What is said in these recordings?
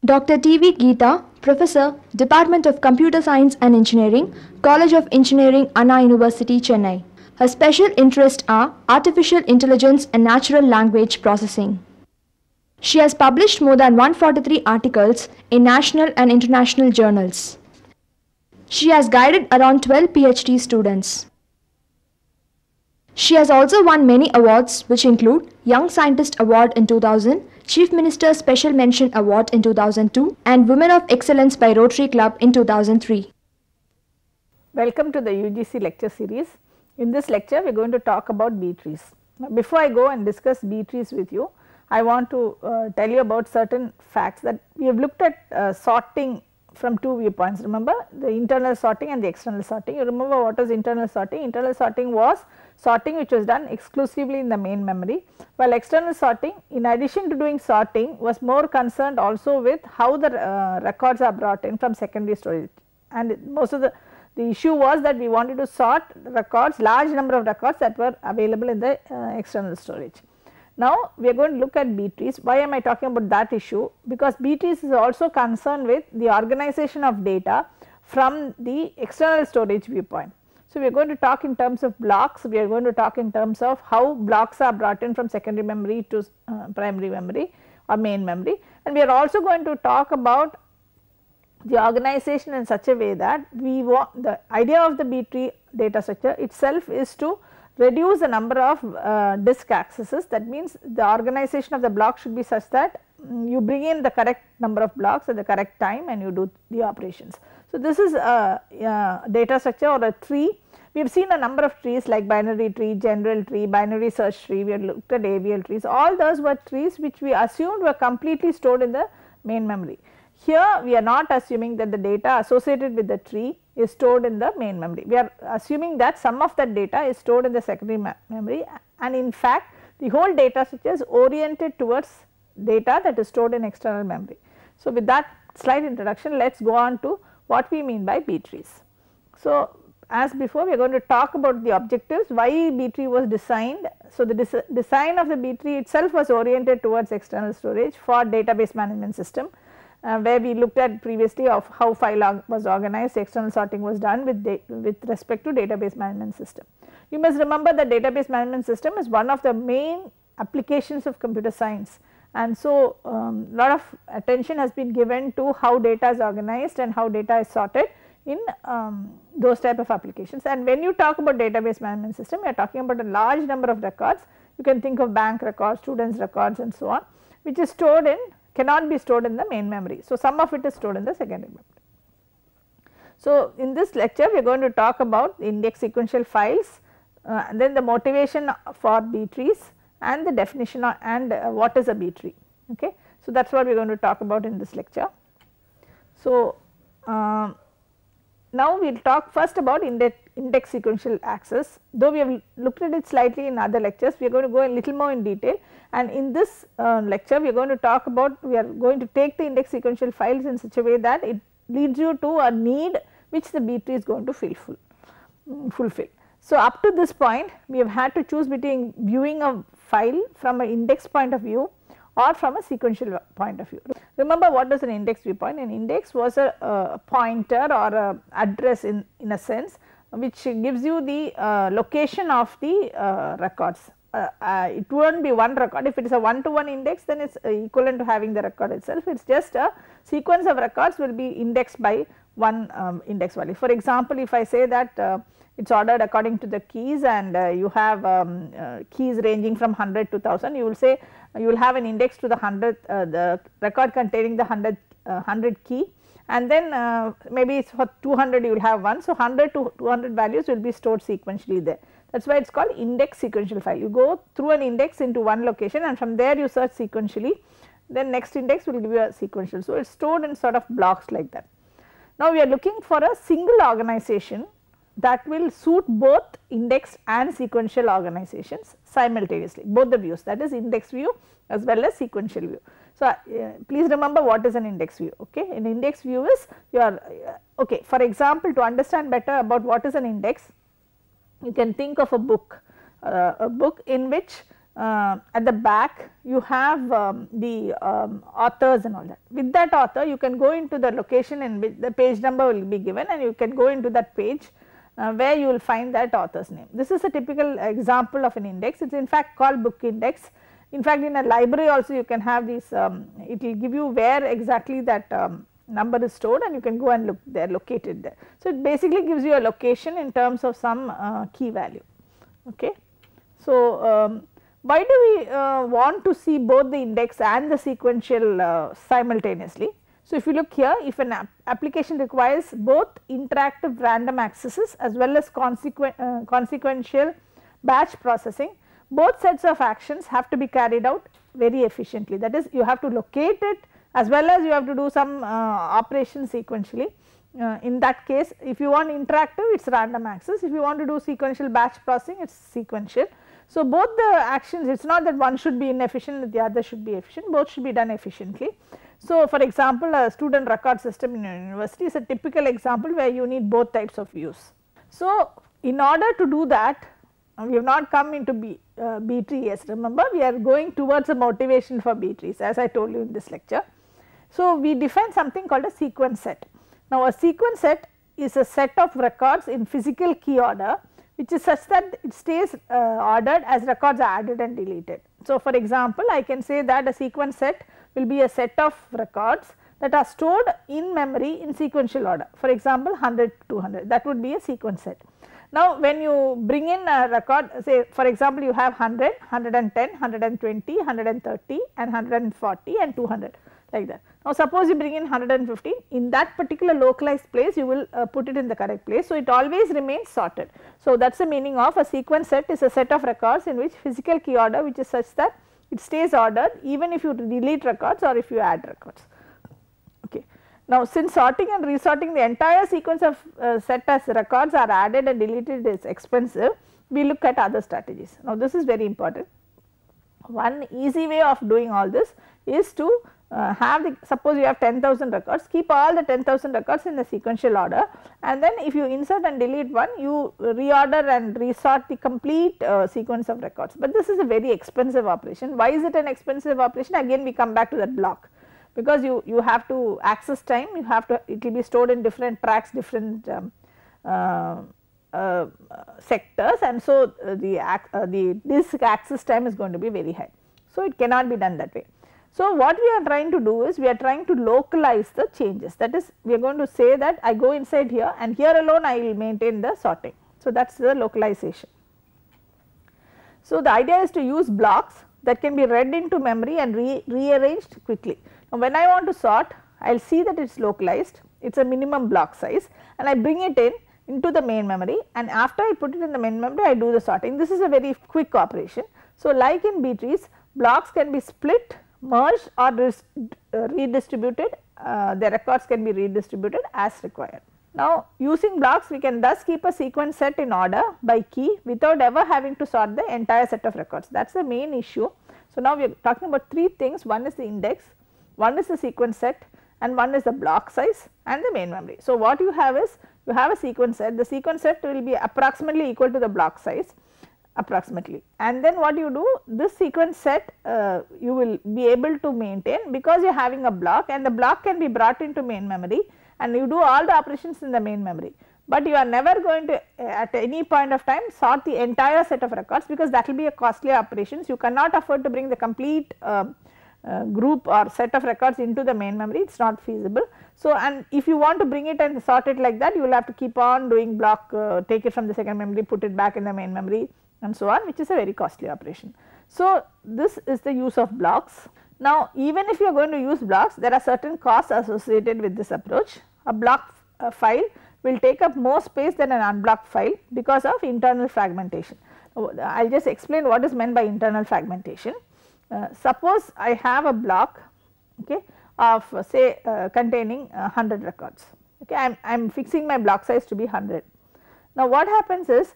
Dr. T.V. Geeta, Professor, Department of Computer Science and Engineering, College of Engineering, Anna University, Chennai. Her special interests are artificial intelligence and natural language processing. She has published more than 143 articles in national and international journals. She has guided around 12 PhD students. She has also won many awards which include Young Scientist Award in 2000, Chief Minister's Special Mention Award in 2002 and Women of Excellence by Rotary Club in 2003. Welcome to the UGC lecture series. In this lecture we are going to talk about B trees. Now, before I go and discuss B trees with you, I want to tell you about certain facts that we have looked at sorting from two viewpoints. Remember the internal sorting and the external sorting. You remember what was internal sorting? Internal sorting was sorting which was done exclusively in the main memory, while external sorting, in addition to doing sorting, was more concerned also with how the records are brought in from secondary storage. And most of the issue was that we wanted to sort records, large number of records that were available in the external storage. Now, we are going to look at B trees. Why am I talking about that issue? Because B trees is also concerned with the organization of data from the external storage viewpoint. So, we are going to talk in terms of blocks, we are going to talk in terms of how blocks are brought in from secondary memory to primary memory or main memory, and we are also going to talk about the organization in such a way that we want the idea of the B tree data structure itself is to reduce the number of disk accesses. That means the organization of the block should be such that you bring in the correct number of blocks at the correct time and you do the operations. So, this is a data structure or a tree. We have seen a number of trees like binary tree, general tree, binary search tree, we have looked at AVL trees, all those were trees which we assumed were completely stored in the main memory. Here we are not assuming that the data associated with the tree is stored in the main memory. We are assuming that some of that data is stored in the secondary memory, and in fact the whole data structure is oriented towards data that is stored in external memory. So, with that slight introduction, let us go on to what we mean by B trees. So, as before we are going to talk about the objectives, why B tree was designed. So, the design of the B tree itself was oriented towards external storage for database management system, where we looked at previously of how file was organized, external sorting was done with respect to database management system. You must remember that database management system is one of the main applications of computer science, and so lot of attention has been given to how data is organized and how data is sorted in those type of applications. And when you talk about database management system, you are talking about a large number of records. You can think of bank records, students records and so on, which is stored in, cannot be stored in the main memory. So, some of it is stored in the secondary memory. So, in this lecture we are going to talk about index sequential files, and then the motivation for B trees and the definition of, and what is a B tree. Okay. So, that is what we are going to talk about in this lecture. So, now we will talk first about index sequential access. Though we have looked at it slightly in other lectures, we are going to go a little more in detail, and in this lecture we are going to talk about, we are going to take the index sequential files in such a way that it leads you to a need which the B tree is going to fulfill. So, up to this point we have had to choose between viewing a file from an index point of view or from a sequential point of view. Remember what is an index viewpoint? An index was a pointer or a address in a sense, which gives you the location of the records. It would not be one record. If it is a one-to-one index, then it is equivalent to having the record itself. It is just a sequence of records will be indexed by one index value. For example, if I say that it is ordered according to the keys and you have keys ranging from 100 to 1000, you will say you will have an index to the 100 the record containing the 100 key, and then maybe for 200 you will have one. So, 100 to 200 values will be stored sequentially there. That is why it is called index sequential file. You go through an index into one location and from there you search sequentially, then next index will give you a sequential. So, it is stored in sort of blocks like that. Now, we are looking for a single organization that will suit both index and sequential organizations simultaneously, both the views, that is index view as well as sequential view. So, please remember what is an index view. Okay, an index view is your okay. For example, to understand better about what is an index, you can think of a book in which at the back you have the authors and all that. With that author, you can go into the location in which the page number will be given, and you can go into that page where you will find that author's name. This is a typical example of an index. It is in fact called book index. In fact, in a library also you can have these, it will give you where exactly that number is stored, and you can go and look, they are located there. So, it basically gives you a location in terms of some key value. Okay. So, why do we want to see both the index and the sequential simultaneously? So, if you look here, if an application requires both interactive random accesses as well as consequential batch processing, both sets of actions have to be carried out very efficiently. That is, you have to locate it as well as you have to do some operations sequentially. In that case, if you want interactive, it is random access. If you want to do sequential batch processing, it is sequential. So, both the actions, it is not that one should be inefficient and the other should be efficient, both should be done efficiently. So, for example, a student record system in a university is a typical example where you need both types of views. So, in order to do that, we have not come into B tree, yes, remember we are going towards a motivation for B trees as I told you in this lecture. So, we define something called a sequence set. Now, a sequence set is a set of records in physical key order which is such that it stays ordered as records are added and deleted. So, for example, I can say that a sequence set will be a set of records that are stored in memory in sequential order. For example, 100 to 200, that would be a sequence set. Now, when you bring in a record, say for example, you have 100, 110, 120, 130 and 140 and 200 like that. Now, suppose you bring in 150, in that particular localized place you will put it in the correct place. So, it always remains sorted. So, that is the meaning of a sequence set is a set of records in which physical key order which is such that it stays ordered even if you delete records or if you add records. Okay. Now, since sorting and resorting the entire sequence of set as records are added and deleted is expensive, we look at other strategies. Now, this is very important. One easy way of doing all this is to have the, suppose you have 10,000 records, keep all the 10,000 records in the sequential order, and then if you insert and delete one, you reorder and resort the complete sequence of records. But this is a very expensive operation. Why is it an expensive operation? Again we come back to that block, because you have to access time, you have to, it will be stored in different tracks, different sectors, and so the disk access time is going to be very high. So, it cannot be done that way. So, what we are trying to do is we are trying to localize the changes, that is we are going to say that I go inside here and here alone I will maintain the sorting. So, that is the localization. So, the idea is to use blocks that can be read into memory and rearranged quickly. Now, when I want to sort, I will see that it is localized, it is a minimum block size, and I bring it into the main memory, and after I put it in the main memory I do the sorting. This is a very quick operation. So, like in B trees, blocks can be split, merged or redistributed, the records can be redistributed as required. Now, using blocks we can thus keep a sequence set in order by key without ever having to sort the entire set of records, that is the main issue. So, now we are talking about three things, one is the index, one is the sequence set, and one is the block size and the main memory. So, what you have is you have a sequence set, the sequence set will be approximately equal to the block size approximately, and then what you do, this sequence set you will be able to maintain because you are having a block, and the block can be brought into main memory and you do all the operations in the main memory, but you are never going to at any point of time sort the entire set of records, because that will be a costly operations. You cannot afford to bring the complete group or set of records into the main memory, it is not feasible. So, and if you want to bring it and sort it like that, you will have to keep on doing block, take it from the second memory, put it back in the main memory and so on, which is a very costly operation. So, this is the use of blocks. Now, even if you are going to use blocks, there are certain costs associated with this approach. A block file will take up more space than an unblocked file because of internal fragmentation. I will just explain what is meant by internal fragmentation. Suppose I have a block, okay, of say containing 100 records, okay, I am fixing my block size to be 100. Now, what happens is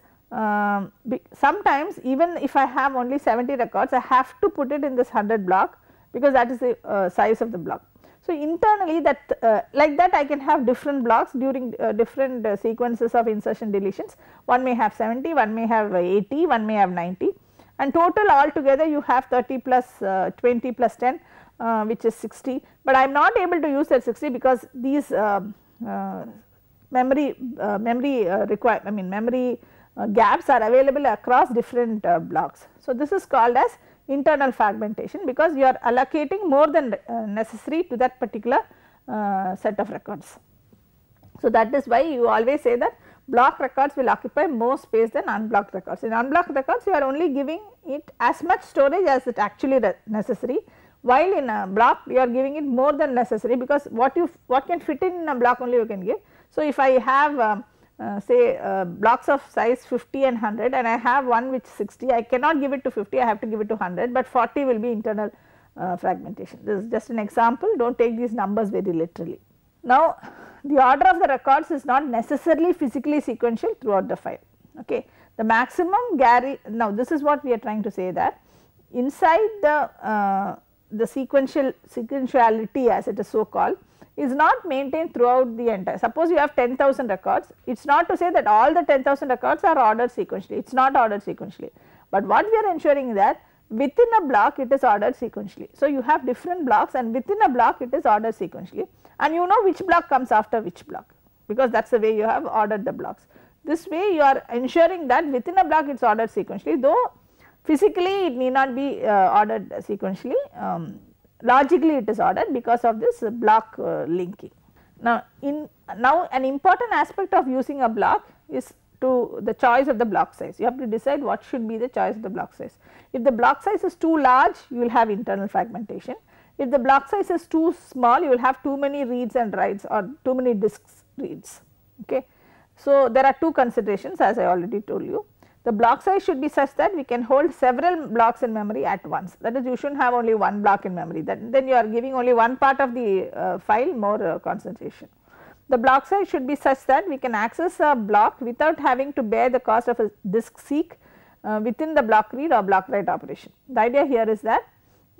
sometimes even if I have only 70 records, I have to put it in this 100 block because that is the size of the block. So, internally that like that I can have different blocks during different sequences of insertion deletions. One may have 70, one may have 80, one may have 90, and total altogether you have 30 plus 20 plus 10 which is 60, but I am not able to use that 60 because these memory gaps are available across different blocks. So, this is called as internal fragmentation because you are allocating more than necessary to that particular set of records. So, that is why you always say that block records will occupy more space than unblocked records. In unblocked records you are only giving it as much storage as it actually necessary, while in a block you are giving it more than necessary because what can fit in a block only you can give. So, if I have say blocks of size 50 and 100 and I have one which 60, I cannot give it to 50, I have to give it to 100, but 40 will be internal fragmentation. This is just an example, do not take these numbers very literally. Now, the order of the records is not necessarily physically sequential throughout the file. Okay. The maximum now this is what we are trying to say, that inside the sequentiality as it is so called is not maintained throughout the entire. Suppose you have 10,000 records, it is not to say that all the 10,000 records are ordered sequentially, it is not ordered sequentially, but what we are ensuring is that within a block it is ordered sequentially. So, you have different blocks and within a block it is ordered sequentially, and you know which block comes after which block because that is the way you have ordered the blocks. This way you are ensuring that within a block it is ordered sequentially, though physically it need not be ordered sequentially, logically it is ordered because of this block linking. Now, an important aspect of using a block is to the choice of the block size. You have to decide what should be the choice of the block size. If the block size is too large, you will have internal fragmentation. If the block size is too small, you will have too many reads and writes or too many disks reads. Okay. So, there are two considerations as I already told you. The block size should be such that we can hold several blocks in memory at once, that is you should not have only one block in memory, then you are giving only one part of the file more concentration. The block size should be such that we can access a block without having to bear the cost of a disk seek within the block read or block write operation. The idea here is that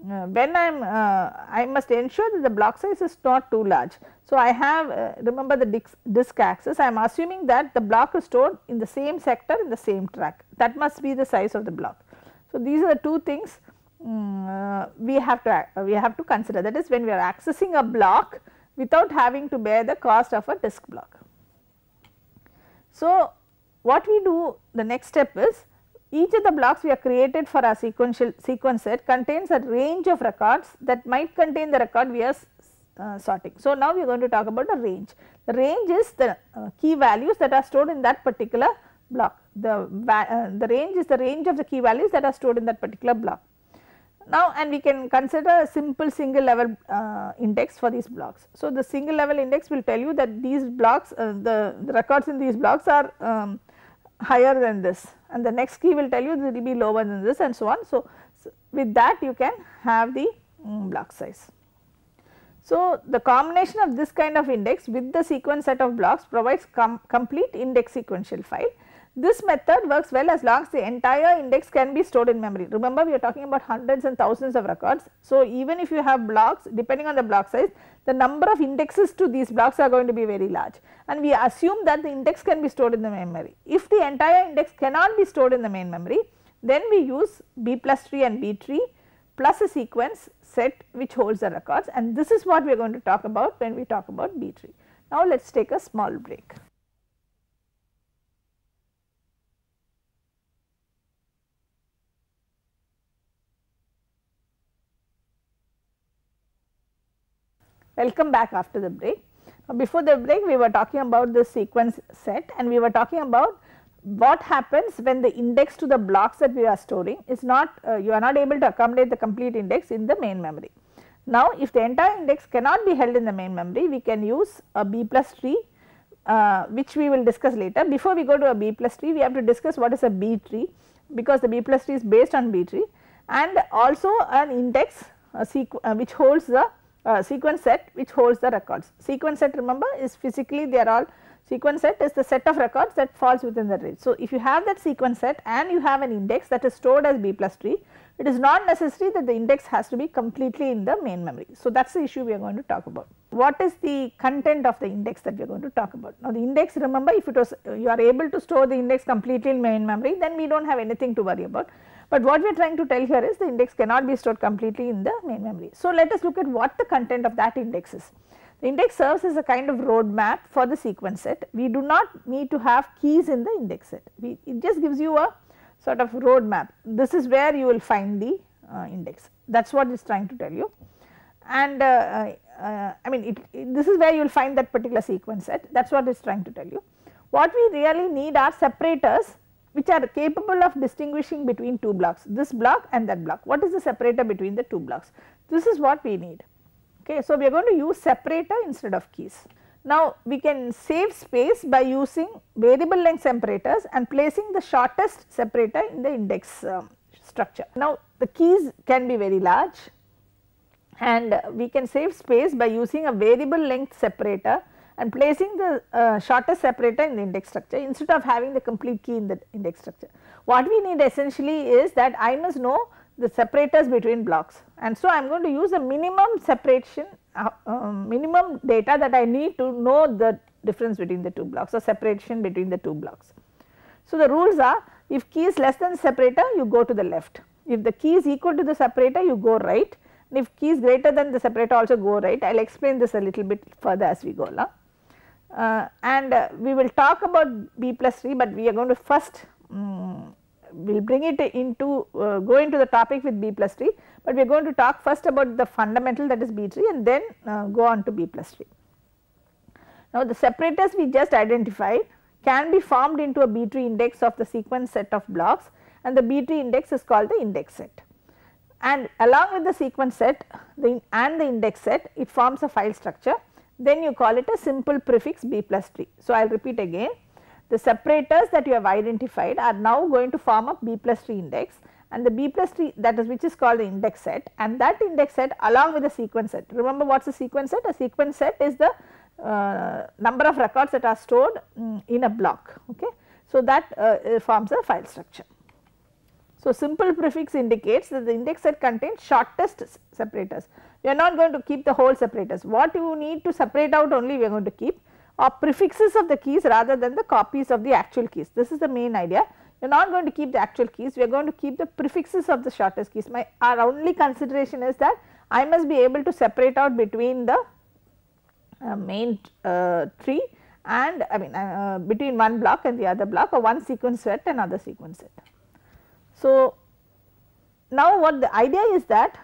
when I must ensure that the block size is not too large. So, I have remember the disk access, I am assuming that the block is stored in the same sector in the same track, that must be the size of the block. So, these are the two things we have to consider, that is when we are accessing a block without having to bear the cost of a disk block. So, what we do, the next step is each of the blocks we have created for our sequence set contains a range of records that might contain the record we are sorting. So, now we are going to talk about a range. The range is the key values that are stored in that particular block. The range is the range of the key values that are stored in that particular block. Now, and we can consider a simple single level index for these blocks. So, the single level index will tell you that these blocks, the records in these blocks are higher than this, and the next key will tell you it will be lower than this and so on. So, with that you can have the block size. So, the combination of this kind of index with the sequence set of blocks provides complete index sequential file. This method works well as long as the entire index can be stored in memory. Remember, we are talking about hundreds and thousands of records. So, even if you have blocks, depending on the block size, the number of indexes to these blocks are going to be very large, and we assume that the index can be stored in the main memory. If the entire index cannot be stored in the main memory, then we use B plus tree and B tree plus a sequence set which holds the records, and this is what we are going to talk about when we talk about B tree. Now, let us take a small break. Welcome back after the break. Before the break we were talking about the sequence set, and we were talking about what happens when the index to the blocks that we are storing is not you are not able to accommodate the complete index in the main memory. Now if the entire index cannot be held in the main memory, we can use a B plus tree, which we will discuss later. Before we go to a B plus tree, we have to discuss what is a B tree, because the B plus tree is based on B tree, and also an index which holds the sequence set which holds the records. Sequence set, remember, is physically they are all, sequence set is the set of records that falls within the range. So if you have that sequence set and you have an index that is stored as B plus tree, it is not necessary that the index has to be completely in the main memory. So that is the issue we are going to talk about. What is the content of the index that we are going to talk about? Now the index, remember, if it was you are able to store the index completely in main memory, then we do not have anything to worry about. But what we are trying to tell here is the index cannot be stored completely in the main memory. So let us look at what the content of that index is. The index serves as a kind of road map for the sequence set. We do not need to have keys in the index set. It just gives you a sort of road map. This is where you will find the index. That is what it is trying to tell you. And I mean this is where you will find that particular sequence set. That is what it is trying to tell you. What we really need are separators which are capable of distinguishing between two blocks, this block and that block. What is the separator between the two blocks? This is what we need. Okay, so we are going to use separator instead of keys. Now we can save space by using variable length separators and placing the shortest separator in the index structure. Now the keys can be very large, and we can save space by using a variable length separator and placing the shortest separator in the index structure instead of having the complete key in the index structure. What we need essentially is that I must know the separators between blocks, and so I am going to use a minimum separation minimum data that I need to know the difference between the two blocks or separation between the two blocks. So the rules are, if key is less than the separator, you go to the left, if the key is equal to the separator, you go right, and if key is greater than the separator, also go right. I will explain this a little bit further as we go along. We will talk about B plus tree, but we are going to first we will bring it into go into the topic with B plus tree, but we are going to talk first about the fundamental, that is B tree, and then go on to B plus tree. Now the separators we just identified can be formed into a B tree index of the sequence set of blocks, and the B tree index is called the index set, and along with the sequence set and the index set, it forms a file structure. Then you call it a simple prefix B plus tree. So I will repeat again, the separators that you have identified are now going to form a B plus tree index, and the B plus tree, that is which is called the index set, and that index set along with the sequence set. Remember what is a sequence set? A sequence set is the number of records that are stored in a block. Okay. So that forms a file structure. So simple prefix indicates that the index set contains shortest separators. We are not going to keep the whole separators. What you need to separate out only we are going to keep are prefixes of the keys rather than the copies of the actual keys. This is the main idea. You are not going to keep the actual keys, we are going to keep the prefixes of the shortest keys. Our only consideration is that I must be able to separate out between the main tree and between one block and the other block, or one sequence set and other sequence set. So now what the idea is that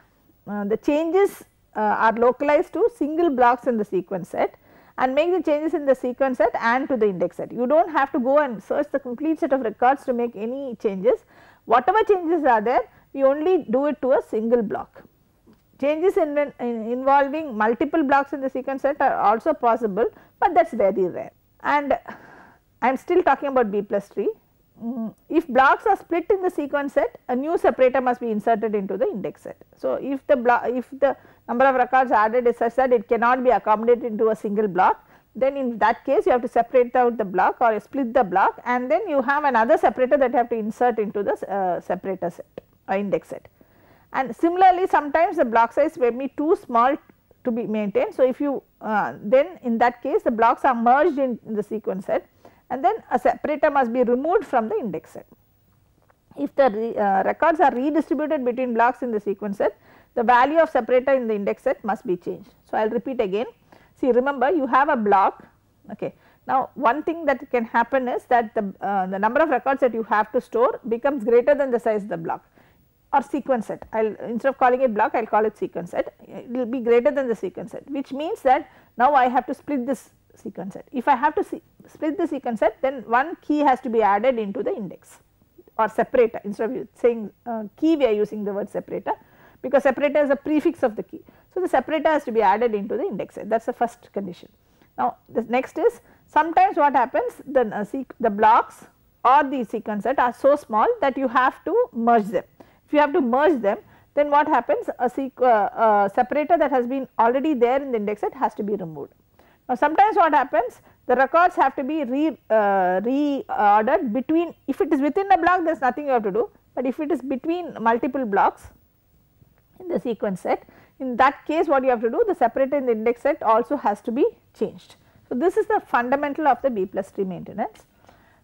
the changes are localized to single blocks in the sequence set, and make the changes in the sequence set and to the index set. You do not have to go and search the complete set of records to make any changes. Whatever changes are there, we only do it to a single block. Changes involving multiple blocks in the sequence set are also possible, but that is very rare. And I am still talking about B plus tree. If blocks are split in the sequence set, a new separator must be inserted into the index set. So if the number of records added is such that it cannot be accommodated into a single block, then in that case you have to separate out the block or split the block, and then you have another separator that you have to insert into the separator set or index set. And similarly, sometimes the block size may be too small to be maintained. So if you then in that case the blocks are merged in the sequence set, and then a separator must be removed from the index set. If the records are redistributed between blocks in the sequence set, the value of separator in the index set must be changed. So I will repeat again. See, remember you have a block. Okay. Now one thing that can happen is that the number of records that you have to store becomes greater than the size of the block, or sequence set. Instead of calling it block, I will call it sequence set. It will be greater than the sequence set, which means that now I have to split this sequence set. If I have to split the sequence set, then one key has to be added into the index or separator. Instead of saying key, we are using the word separator, because separator is a prefix of the key. So, the separator has to be added into the index set, that is the first condition. Now, the next is, sometimes what happens, the blocks or the sequence set are so small that you have to merge them. If you have to merge them, then what happens, a separator that has been already there in the index set has to be removed. Now, sometimes what happens, the records have to be reordered between, if it is within a block there is nothing you have to do, but if it is between multiple blocks in the sequence set, in that case what you have to do, the separator in the index set also has to be changed. So, this is the fundamental of the B plus tree maintenance.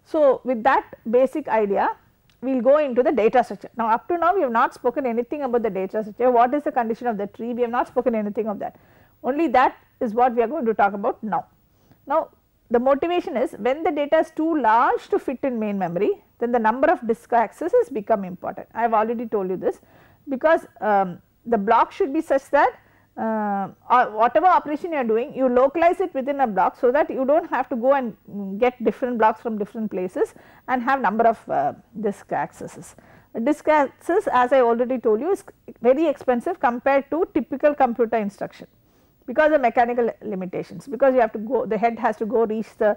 So, with that basic idea, we will go into the data structure. Now, up to now we have not spoken anything about the data structure. What is the condition of the tree? We have not spoken anything of that. Only that is what we are going to talk about now. Now, the motivation is, when the data is too large to fit in main memory, then the number of disk accesses become important. I have already told you this, because the block should be such that whatever operation you are doing, you localize it within a block, so that you do not have to go and get different blocks from different places and have number of disk accesses. Disk access, as I already told you, is very expensive compared to typical computer instruction, because of mechanical limitations, because you have to go, the head has to go reach the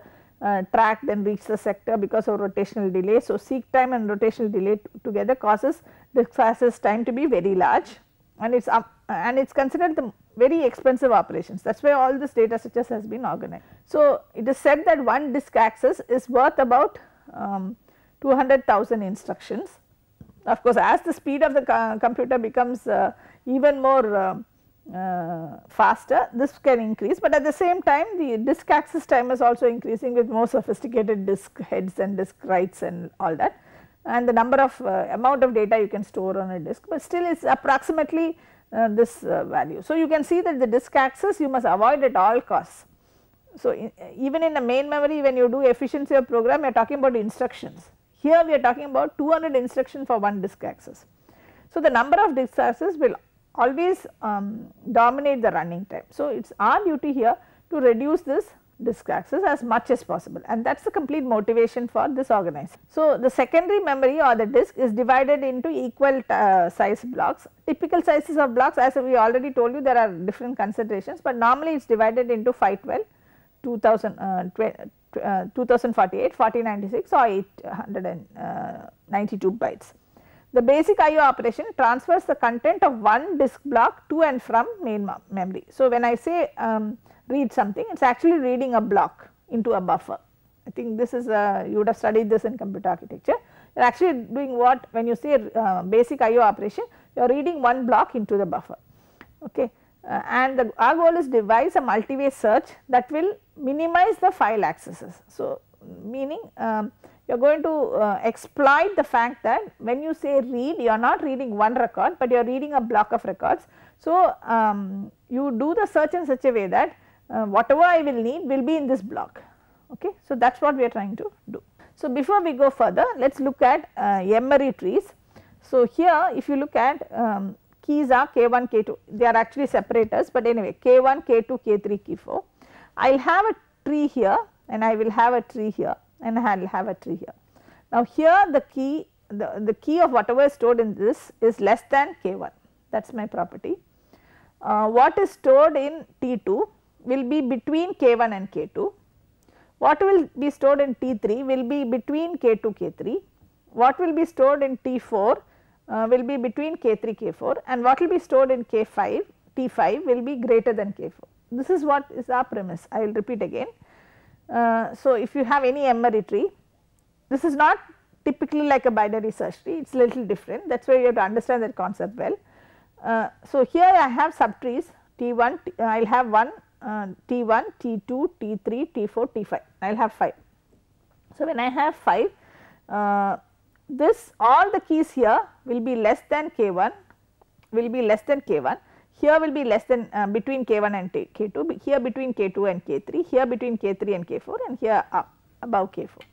track, then reach the sector because of rotational delay. So, seek time and rotational delay together causes disk access time to be very large, and it is considered the very expensive operations. That is why all this data structures has been organized. So, it is said that one disk access is worth about 200,000 instructions. Of course, as the speed of the computer becomes even more faster, this can increase, but at the same time the disk access time is also increasing with more sophisticated disk heads and disk writes and all that, and the number of amount of data you can store on a disk, but still it is approximately this value. So, you can see that the disk access you must avoid at all costs. So, even in the main memory, when you do efficiency of program, you are talking about instructions. Here we are talking about 200 instructions for one disk access. So, the number of disk access will always dominate the running time. So, it is our duty here to reduce this disk access as much as possible, and that is the complete motivation for this organization. So, the secondary memory or the disk is divided into equal size blocks. Typical sizes of blocks, as we already told you, there are different considerations, but normally it is divided into 512, 2048, 4096 or 892 bytes. The basic IO operation transfers the content of one disk block to and from main memory. So, when I say read something, it is actually reading a block into a buffer. I think this is you would have studied this in computer architecture. You are actually doing what, when you say basic IO operation, you are reading one block into the buffer. Okay. And our goal is devise a multi-way search that will minimize the file accesses. So, meaning you are going to exploit the fact that when you say read, you are not reading one record, but you are reading a block of records. So, you do the search in such a way that whatever I will need will be in this block. Okay. So, that is what we are trying to do. So, before we go further, let us look at memory trees. So, here if you look at keys are K1, K2, they are actually separators, but anyway K1, K2, K3, K4. I will have a tree here and I will have a tree here and I will have a tree here. Now, here the key of whatever is stored in this is less than K1, that is my property. What is stored in T2 will be between K1 and K2. What will be stored in T3 will be between K2, K3. What will be stored in T4 will be between K3, K4, and what will be stored in K5, T5 will be greater than K4. This is what is our premise. I will repeat again. So, if you have any memory tree, this is not typically like a binary search tree, it is little different, that is why you have to understand that concept well. So, here I have subtrees T1, I will have one T1, T2, T3, T4, T5, I will have 5. So, when I have 5, this all the keys here will be less than K1, will be less than K1, here will be less than between K1 and K2, here between K2 and K3, here between K3 and K4, and here above K4.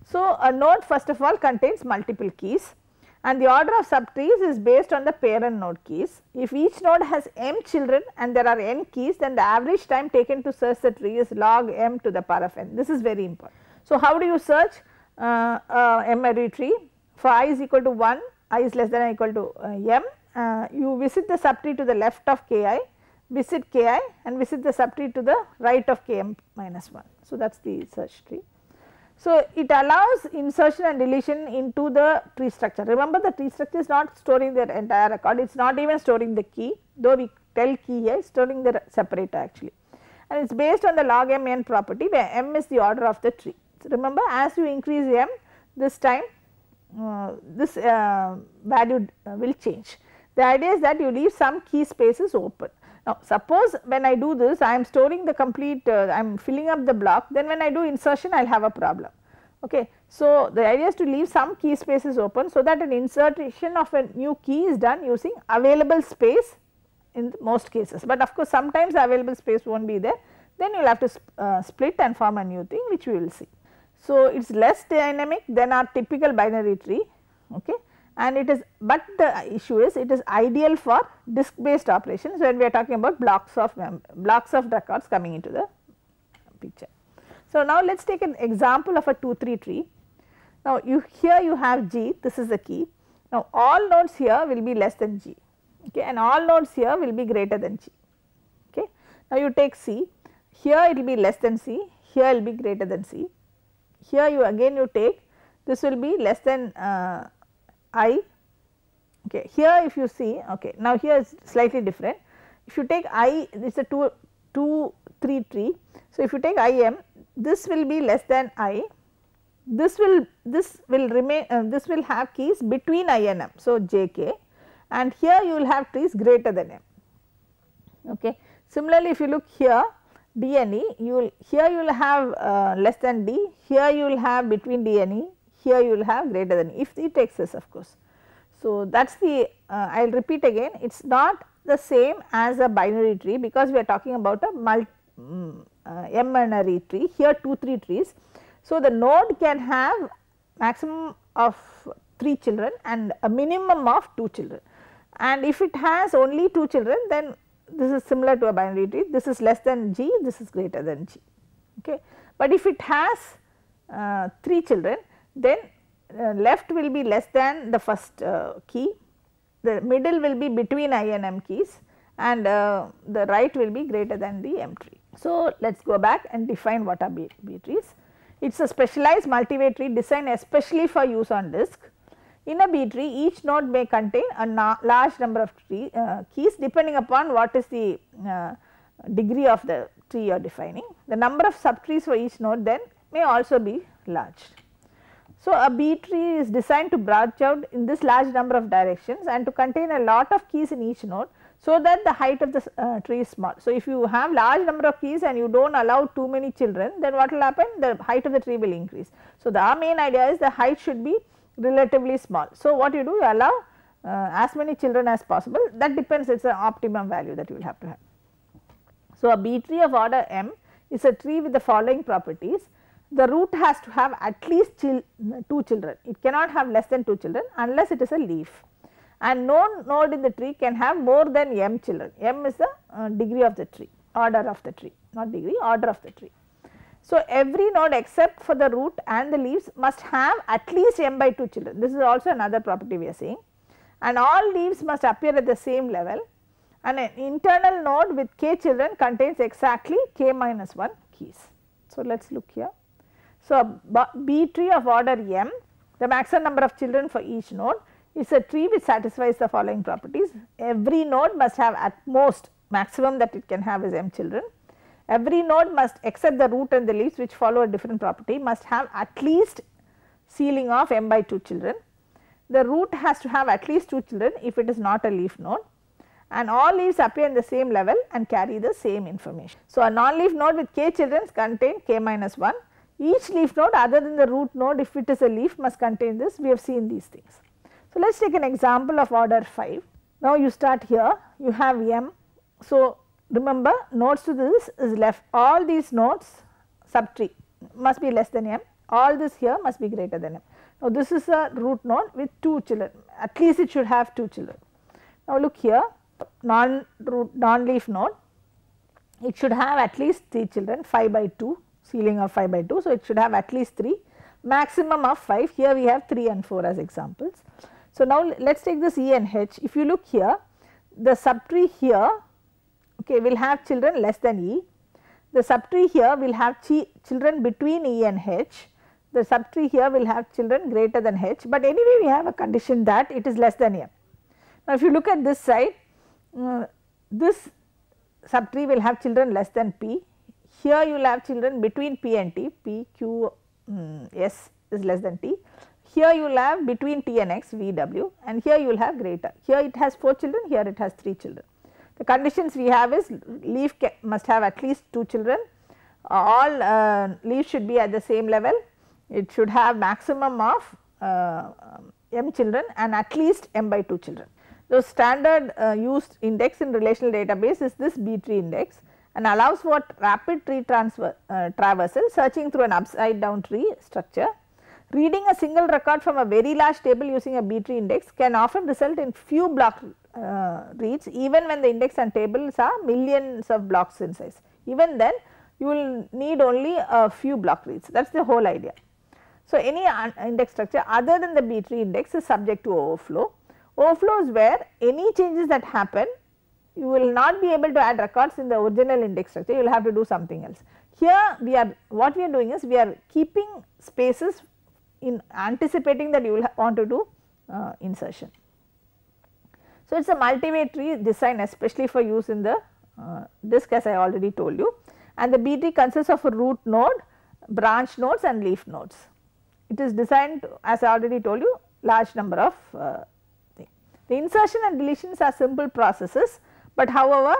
So, a node first of all contains multiple keys, and the order of subtrees is based on the parent node keys. If each node has m children and there are n keys, then the average time taken to search the tree is log m to the power of n. This is very important. So, how do you search m-array tree? For I is equal to 1, I is less than or equal to m, you visit the subtree to the left of ki, visit ki and visit the subtree to the right of km minus 1. So, that is the search tree. So, it allows insertion and deletion into the tree structure. Remember, the tree structure is not storing the entire record, it is not even storing the key, though we tell key here, it is storing the separator actually, and it is based on the log m n property, where m is the order of the tree. So, remember, as you increase m, this time this value will change. The idea is that you leave some key spaces open. Now, suppose when I do this, I am storing the complete, I am filling up the block, then when I do insertion, I will have a problem. Okay. So, the idea is to leave some key spaces open, so that an insertion of a new key is done using available space in most cases, but of course, sometimes the available space will not be there, then you will have to split and form a new thing, which we will see. So, it is less dynamic than our typical binary tree. Okay. And it is, but the issue is it is ideal for disk based operations when we are talking about blocks of records coming into the picture. So, now let us take an example of a 2-3 tree. Now, here you have G, this is the key. Now, all nodes here will be less than G, okay, and all nodes here will be greater than G. Okay. Now, you take C, here it will be less than C, here it will be greater than C, here you take, this will be less than I, okay. Here if you see, okay, now here is slightly different. If you take I, this is a 2-3 tree. So, if you take IM, this will be less than I, this will remain, this will have keys between I and M. So, JK, and here you will have trees greater than M. Okay. Similarly, if you look here D and E, here you will have less than D, here you will have between D and E, here you will have greater than if it exists, of course. So, that is the I will repeat again, it is not the same as a binary tree, because we are talking about a m-array tree, here 2-3 trees. So, the node can have maximum of 3 children and a minimum of 2 children, and if it has only 2 children, then this is similar to a binary tree, this is less than G, this is greater than G. Okay. But if it has 3 children, then left will be less than the first key, the middle will be between I and M keys, and the right will be greater than the M tree. So, let us go back and define what are B trees. It is a specialized multi-way tree designed especially for use on disk. In a B tree, each node may contain a large number of keys depending upon what is the degree of the tree you are defining. The number of subtrees for each node then may also be large. So, a B tree is designed to branch out in this large number of directions and to contain a lot of keys in each node, so that the height of the tree is small. So, if you have large number of keys and you do not allow too many children, then what will happen? The height of the tree will increase. So, our main idea is the height should be relatively small. So, what you do? You allow as many children as possible, that depends, it is an optimum value that you will have to have. So, a B tree of order M is a tree with the following properties. The root has to have at least 2 children, it cannot have less than 2 children unless it is a leaf, and no node in the tree can have more than m children. M is the degree of the tree, order of the tree, not degree, order of the tree. So, every node except for the root and the leaves must have at least m by 2 children, this is also another property we are saying, and all leaves must appear at the same level, and an internal node with k children contains exactly k minus 1 keys. So, let us look here. So, a B tree of order M, the maximum number of children for each node, is a tree which satisfies the following properties. Every node must have at most, maximum that it can have is m children. Every node must, except the root and the leaves which follow a different property, must have at least ceiling of m by 2 children. The root has to have at least 2 children if it is not a leaf node, and all leaves appear in the same level and carry the same information. So, a non-leaf node with k children contain k minus 1. Each leaf node other than the root node, if it is a leaf, must contain this. We have seen these things. So, let us take an example of order 5. Now, you start here, you have M. So, remember nodes to this is left, all these nodes subtree must be less than M, all this here must be greater than M. Now, this is a root node with 2 children, at least it should have 2 children. Now, look here, non-leaf node, it should have at least 3 children, 5 by 2, ceiling of 5 by 2. So, it should have at least 3, maximum of 5, here we have 3 and 4 as examples. So, now let us take this E and H. If you look here, the subtree here will have children less than E, the subtree here will have children between E and H, the subtree here will have children greater than H, but anyway we have a condition that it is less than M. Now, if you look at this side, this subtree will have children less than P, here you will have children between P and T, P, Q, S is less than T, here you will have between T and X, V, W, and here you will have greater, here it has 4 children, here it has 3 children. The conditions we have is leaf must have at least 2 children, all leaves should be at the same level, it should have maximum of M children and at least M by 2 children. So, standard used index in relational database is this B tree index and allows for rapid tree traversal, searching through an upside down tree structure. Reading a single record from a very large table using a B tree index can often result in few block reads, even when the index and tables are millions of blocks in size. Even then you will need only a few block reads, that is the whole idea. So, any index structure other than the B tree index is subject to overflow. Overflow is where any changes that happen, you will not be able to add records in the original index structure, you will have to do something else. Here we are, what we are doing is we are keeping spaces in anticipating that you will want to do insertion. So, it is a multi-way tree design especially for use in the disk, as I already told you, and the B tree consists of a root node, branch nodes and leaf nodes. It is designed, as I already told you, large number of things. The insertion and deletions are simple processes, but however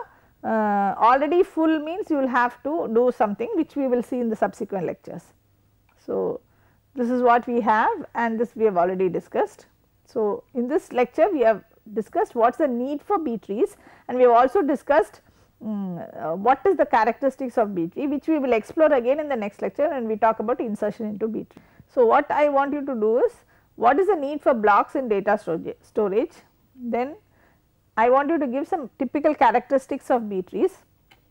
already full means you will have to do something which we will see in the subsequent lectures. So, this is what we have and this we have already discussed. So, in this lecture we have discussed what is the need for B trees and we have also discussed what is the characteristics of B tree, which we will explore again in the next lecture when we talk about insertion into B tree. So, what I want you to do is, what is the need for blocks in data storage, then I want you to give some typical characteristics of B trees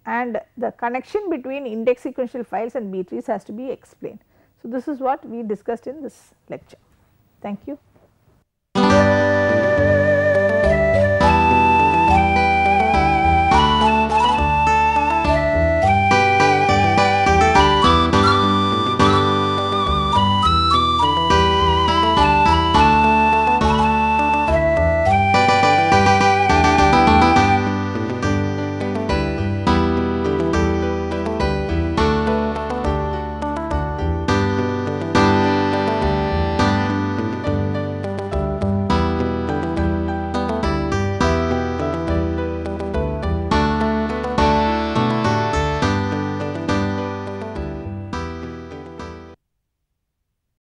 and the connection between index sequential files and B trees has to be explained. So, this is what we discussed in this lecture. Thank you.